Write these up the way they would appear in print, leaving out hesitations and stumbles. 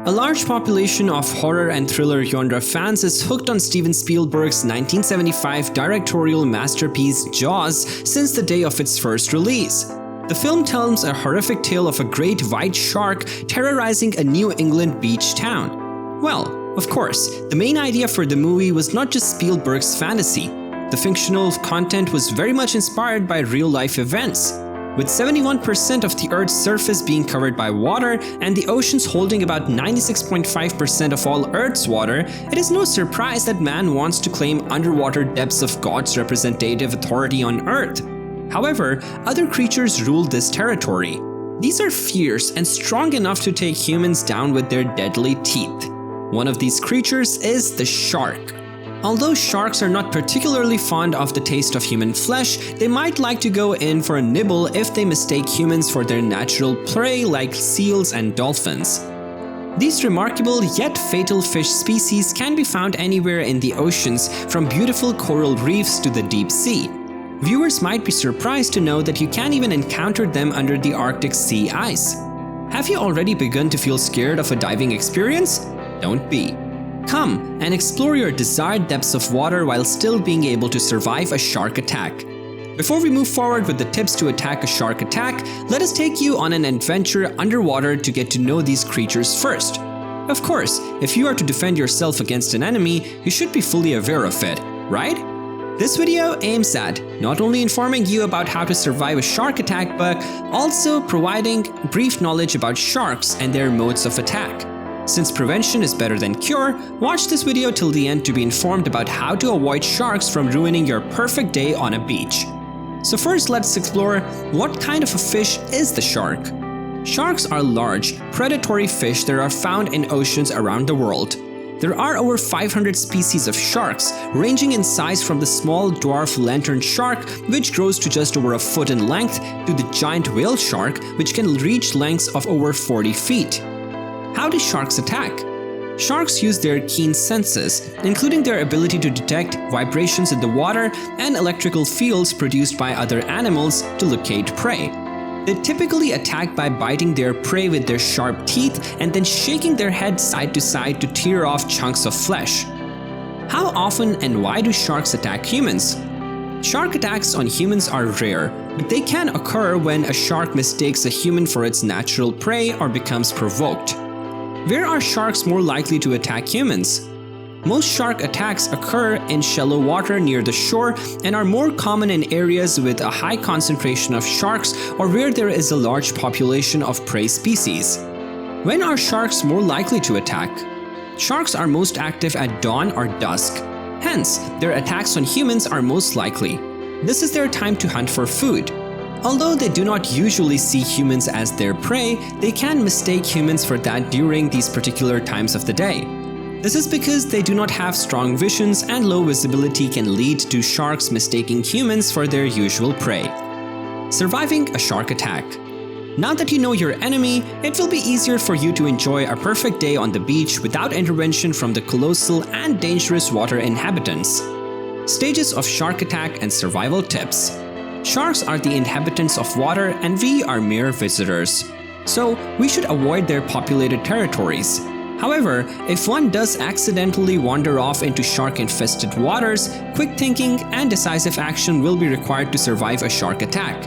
A large population of horror and thriller genre fans is hooked on Steven Spielberg's 1975 directorial masterpiece Jaws since the day of its first release. The film tells a horrific tale of a great white shark terrorizing a New England beach town. Well, of course, the main idea for the movie was not just Spielberg's fantasy. The fictional content was very much inspired by real-life events. With 71% of the Earth's surface being covered by water and the oceans holding about 96.5% of all Earth's water, it is no surprise that man wants to claim underwater depths of God's representative authority on Earth. However, other creatures rule this territory. These are fierce and strong enough to take humans down with their deadly teeth. One of these creatures is the shark. Although sharks are not particularly fond of the taste of human flesh, they might like to go in for a nibble if they mistake humans for their natural prey like seals and dolphins. These remarkable yet fatal fish species can be found anywhere in the oceans, from beautiful coral reefs to the deep sea. Viewers might be surprised to know that you can even encounter them under the Arctic sea ice. Have you already begun to feel scared of a diving experience? Don't be. Come and explore your desired depths of water while still being able to survive a shark attack. Before we move forward with the tips to attack a shark attack, let us take you on an adventure underwater to get to know these creatures first. Of course, if you are to defend yourself against an enemy, you should be fully aware of it, right? This video aims at not only informing you about how to survive a shark attack, but also providing brief knowledge about sharks and their modes of attack. Since prevention is better than cure, watch this video till the end to be informed about how to avoid sharks from ruining your perfect day on a beach. So first, let's explore what kind of a fish is the shark. Sharks are large, predatory fish that are found in oceans around the world. There are over 500 species of sharks, ranging in size from the small dwarf lantern shark, which grows to just over a foot in length, to the giant whale shark, which can reach lengths of over 40 feet. How do sharks attack? Sharks use their keen senses, including their ability to detect vibrations in the water and electrical fields produced by other animals, to locate prey. They typically attack by biting their prey with their sharp teeth and then shaking their head side to side to tear off chunks of flesh. How often and why do sharks attack humans? Shark attacks on humans are rare, but they can occur when a shark mistakes a human for its natural prey or becomes provoked. Where are sharks more likely to attack humans? Most shark attacks occur in shallow water near the shore and are more common in areas with a high concentration of sharks or where there is a large population of prey species. When are sharks more likely to attack? Sharks are most active at dawn or dusk. Hence, their attacks on humans are most likely. This is their time to hunt for food. Although they do not usually see humans as their prey, they can mistake humans for that during these particular times of the day. This is because they do not have strong visions, and low visibility can lead to sharks mistaking humans for their usual prey. Surviving a shark attack. Now that you know your enemy, it will be easier for you to enjoy a perfect day on the beach without intervention from the colossal and dangerous water inhabitants. Stages of shark attack and survival tips. Sharks are the inhabitants of water and we are mere visitors. So we should avoid their populated territories. However, if one does accidentally wander off into shark-infested waters, quick thinking and decisive action will be required to survive a shark attack.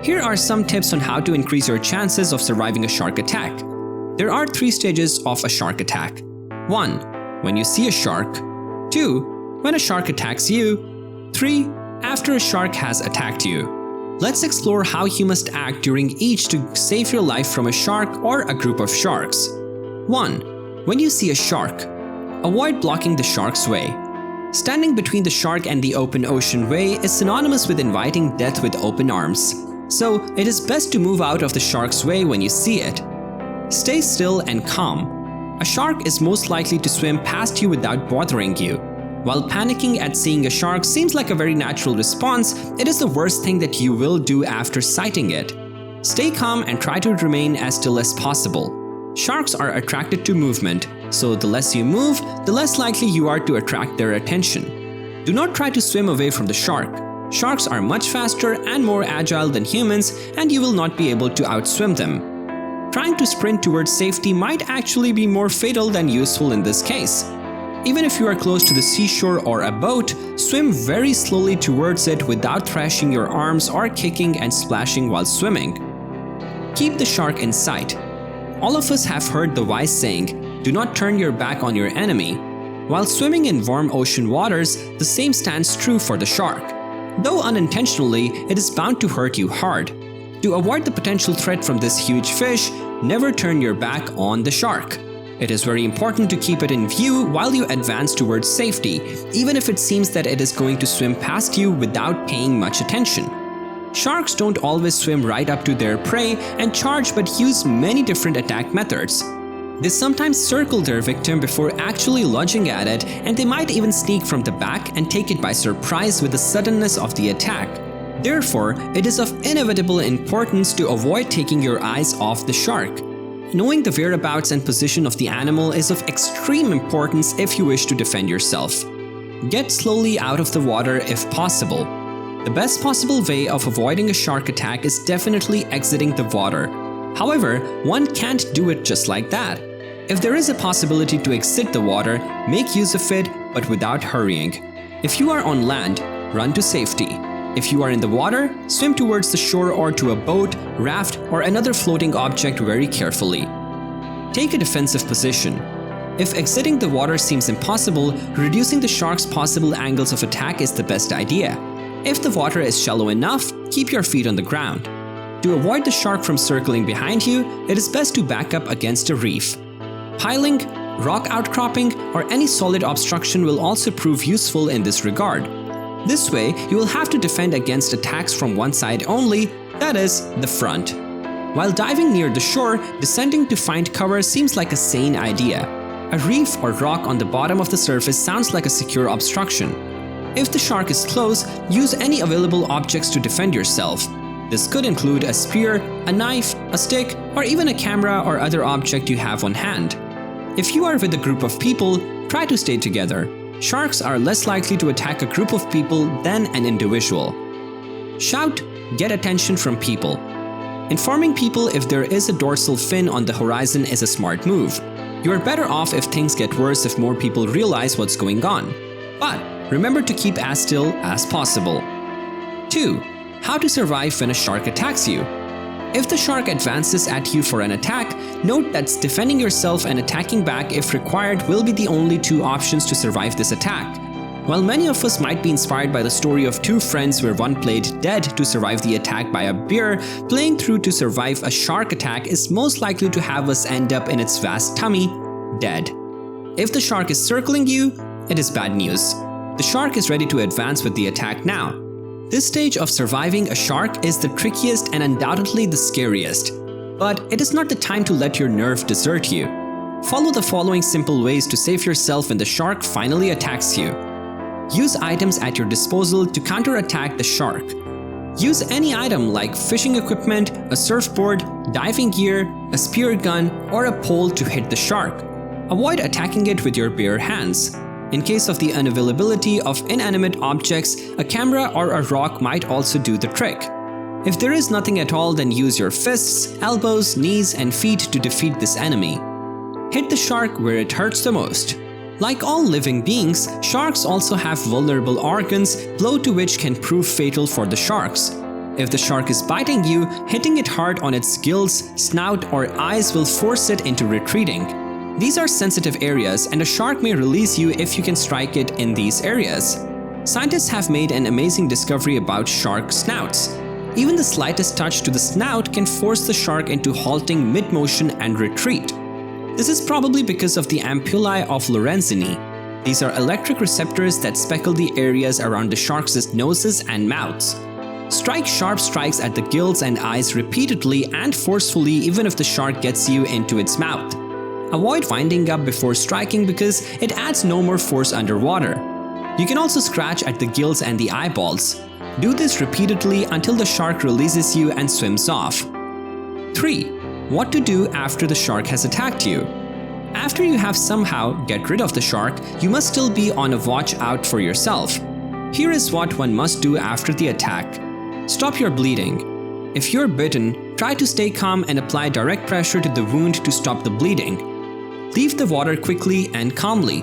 Here are some tips on how to increase your chances of surviving a shark attack. There are 3 stages of a shark attack. 1. When you see a shark. 2. When a shark attacks you. 3. After a shark has attacked you. Let's explore how you must act during each to save your life from a shark or a group of sharks. 1. When you see a shark, avoid blocking the shark's way. Standing between the shark and the open ocean way is synonymous with inviting death with open arms. So it is best to move out of the shark's way when you see it. Stay still and calm. A shark is most likely to swim past you without bothering you. While panicking at seeing a shark seems like a very natural response, it is the worst thing that you will do after sighting it. Stay calm and try to remain as still as possible. Sharks are attracted to movement, so the less you move, the less likely you are to attract their attention. Do not try to swim away from the shark. Sharks are much faster and more agile than humans, and you will not be able to outswim them. trying to sprint towards safety might actually be more fatal than useful in this case. Even if you are close to the seashore or a boat, swim very slowly towards it without thrashing your arms or kicking and splashing while swimming. Keep the shark in sight. All of us have heard the wise saying, "Do not turn your back on your enemy." While swimming in warm ocean waters, the same stands true for the shark. Though unintentionally, it is bound to hurt you hard. To avoid the potential threat from this huge fish, never turn your back on the shark. It is very important to keep it in view while you advance towards safety, even if it seems that it is going to swim past you without paying much attention. Sharks don't always swim right up to their prey and charge, but use many different attack methods. They sometimes circle their victim before actually lunging at it, and they might even sneak from the back and take it by surprise with the suddenness of the attack. Therefore, it is of inevitable importance to avoid taking your eyes off the shark. Knowing the whereabouts and position of the animal is of extreme importance if you wish to defend yourself. Get slowly out of the water if possible. The best possible way of avoiding a shark attack is definitely exiting the water. However, one can't do it just like that. If there is a possibility to exit the water, make use of it, but without hurrying. If you are on land, run to safety. If you are in the water, swim towards the shore or to a boat, raft, or another floating object very carefully. Take a defensive position. If exiting the water seems impossible, reducing the shark's possible angles of attack is the best idea. If the water is shallow enough, keep your feet on the ground. To avoid the shark from circling behind you, it is best to back up against a reef. Piling, rock outcropping, or any solid obstruction will also prove useful in this regard. This way, you will have to defend against attacks from one side only, that is, the front. While diving near the shore, descending to find cover seems like a sane idea. A reef or rock on the bottom of the surface sounds like a secure obstruction. If the shark is close, use any available objects to defend yourself. This could include a spear, a knife, a stick, or even a camera or other object you have on hand. If you are with a group of people, try to stay together. Sharks are less likely to attack a group of people than an individual. Shout, get attention from people. Informing people if there is a dorsal fin on the horizon is a smart move. You are better off if things get worse if more people realize what's going on. But remember to keep as still as possible. 2. How to survive when a shark attacks you. If the shark advances at you for an attack, note that defending yourself and attacking back if required will be the only two options to survive this attack. While many of us might be inspired by the story of two friends where one played dead to survive the attack by a bear, playing through to survive a shark attack is most likely to have us end up in its vast tummy, dead. If the shark is circling you, it is bad news. The shark is ready to advance with the attack now. This stage of surviving a shark is the trickiest and undoubtedly the scariest. But it is not the time to let your nerve desert you. Follow the following simple ways to save yourself when the shark finally attacks you. Use items at your disposal to counterattack the shark. Use any item like fishing equipment, a surfboard, diving gear, a spear gun, or a pole to hit the shark. Avoid attacking it with your bare hands. In case of the unavailability of inanimate objects, a camera or a rock might also do the trick. If there is nothing at all, then use your fists, elbows, knees, and feet to defeat this enemy. Hit the shark where it hurts the most. Like all living beings, sharks also have vulnerable organs, blow to which can prove fatal for the sharks. If the shark is biting you, hitting it hard on its gills, snout, or eyes will force it into retreating. These are sensitive areas, and a shark may release you if you can strike it in these areas. Scientists have made an amazing discovery about shark snouts. Even the slightest touch to the snout can force the shark into halting mid-motion and retreat. This is probably because of the ampullae of Lorenzini. These are electric receptors that speckle the areas around the shark's noses and mouths. Strike sharp strikes at the gills and eyes repeatedly and forcefully even if the shark gets you into its mouth. Avoid winding up before striking because it adds no more force underwater. You can also scratch at the gills and the eyeballs. Do this repeatedly until the shark releases you and swims off. 3. What to do after the shark has attacked you. After you have somehow get rid of the shark, you must still be on a watch out for yourself. Here is what one must do after the attack. Stop your bleeding. If you're bitten, try to stay calm and apply direct pressure to the wound to stop the bleeding. Leave the water quickly and calmly.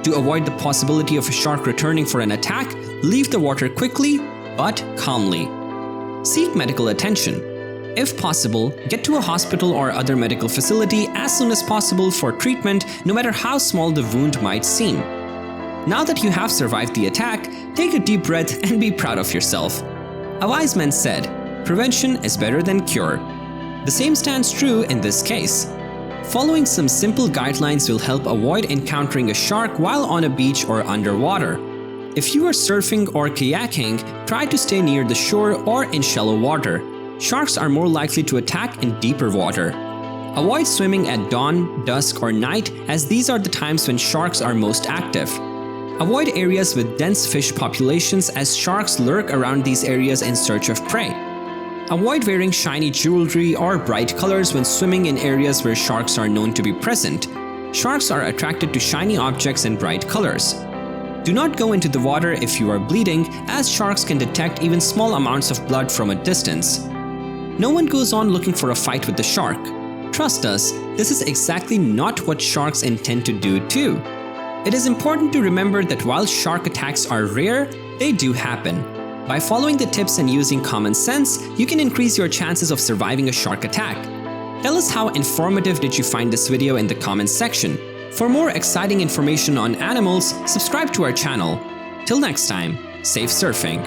To avoid the possibility of a shark returning for an attack, leave the water quickly but calmly. Seek medical attention. If possible, get to a hospital or other medical facility as soon as possible for treatment, no matter how small the wound might seem. Now that you have survived the attack, take a deep breath and be proud of yourself. A wise man said, "Prevention is better than cure." The same stands true in this case. Following some simple guidelines will help avoid encountering a shark while on a beach or underwater. If you are surfing or kayaking, try to stay near the shore or in shallow water. Sharks are more likely to attack in deeper water. Avoid swimming at dawn, dusk, or night, as these are the times when sharks are most active. Avoid areas with dense fish populations, as sharks lurk around these areas in search of prey. Avoid wearing shiny jewelry or bright colors when swimming in areas where sharks are known to be present. Sharks are attracted to shiny objects and bright colors. Do not go into the water if you are bleeding, as sharks can detect even small amounts of blood from a distance. No one goes on looking for a fight with the shark. Trust us, this is exactly not what sharks intend to do too. It is important to remember that while shark attacks are rare, they do happen. By following the tips and using common sense, you can increase your chances of surviving a shark attack. Tell us how informative did you find this video in the comments section. For more exciting information on animals, subscribe to our channel. Till next time, safe surfing.